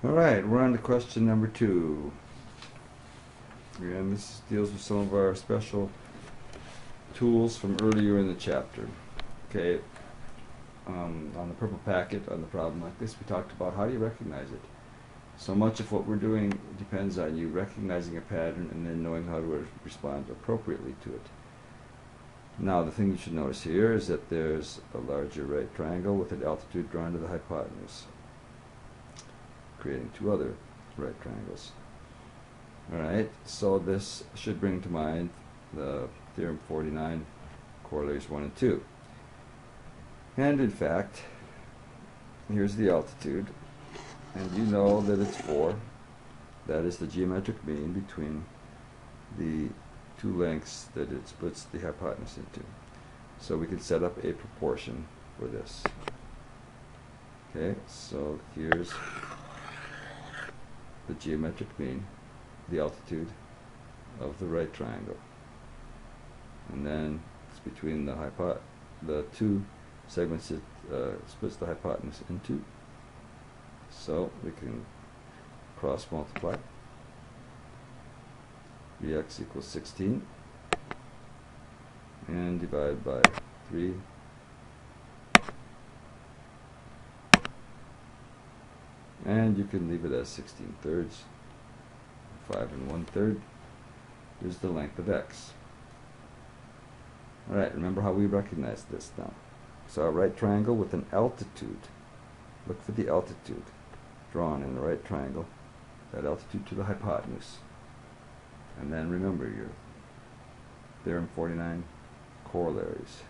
Alright, we're on to question number 2. And this deals with some of our special tools from earlier in the chapter. Okay, on the purple packet, on the problem like this, we talked about how do you recognize it. So much of what we're doing depends on you recognizing a pattern and then knowing how to respond appropriately to it. Now, the thing you should notice here is that there's a larger right triangle with an altitude drawn to the hypotenuse, creating 2 other right triangles. Alright, so this should bring to mind the theorem 49, corollaries 1 and 2. And in fact, here's the altitude, and you know that it's 4. That is the geometric mean between the 2 lengths that it splits the hypotenuse into. So we can set up a proportion for this. Okay, so here's the geometric mean, the altitude of the right triangle, and then it's between the 2 segments it splits the hypotenuse into. So we can cross multiply. 3x equals 16, and divide by 3, and you can leave it as 16/3. 5 1/3 is the length of x. Alright, remember how we recognize this now. So a right triangle with an altitude. Look for the altitude drawn in the right triangle, that altitude to the hypotenuse. And then remember your theorem 49 corollaries.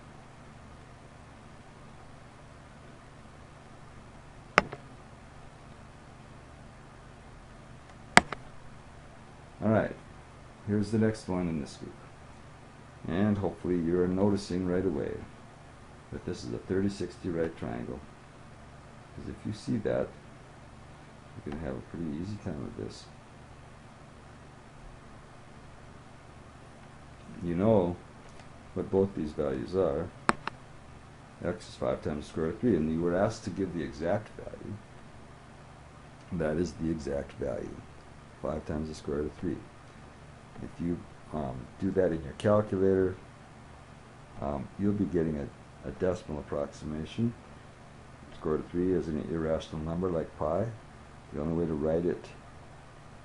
Alright, here's the next one in this group. And hopefully you're noticing right away that this is a 30-60 right triangle. Because if you see that, you can have a pretty easy time with this. You know what both these values are. X is 5 times the square root of 3, and you were asked to give the exact value. That is the exact value. 5 times the square root of 3. If you do that in your calculator, you'll be getting a decimal approximation. Square root of 3 is an irrational number like pi. The only way to write it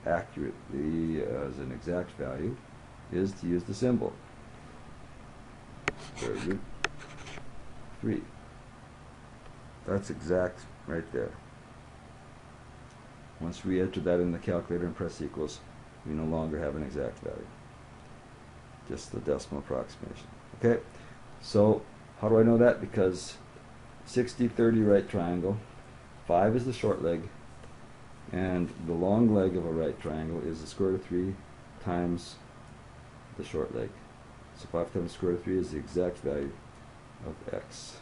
accurately as an exact value is to use the symbol square root 3. That's exact right there. Once we enter that in the calculator and press equals, we no longer have an exact value. Just the decimal approximation. Okay, so how do I know that? Because 60-30 right triangle, 5 is the short leg, and the long leg of a right triangle is the square root of 3 times the short leg. So 5 times the square root of 3 is the exact value of x.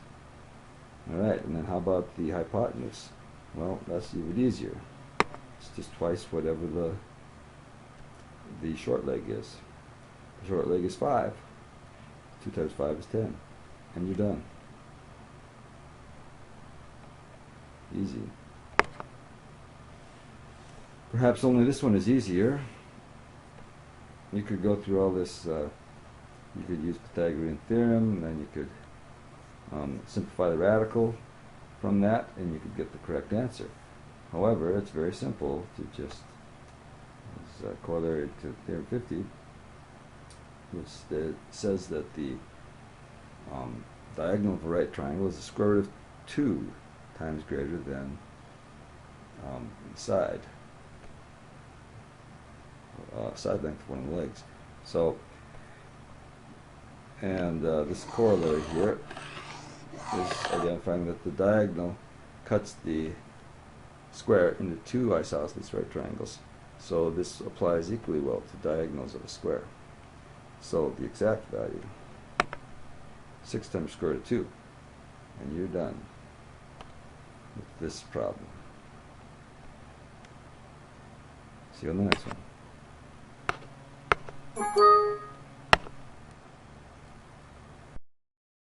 Alright, and then how about the hypotenuse? Well, that's even easier. It's just twice whatever the short leg is. The short leg is 5. 2 times 5 is 10. And you're done. Easy. Perhaps only this one is easier. You could go through all this, you could use Pythagorean theorem, and then you could simplify the radical from that, and you could get the correct answer. However, it's very simple to just, as a corollary to theorem 50, which says that the diagonal of a right triangle is the square root of 2 times greater than the side length of one of the legs. So, and this corollary here is identifying that the diagonal cuts the square into 2 isosceles right triangles. So this applies equally well to diagonals of a square. So the exact value, 6 times square root of 2, and you're done with this problem. See you on the next one.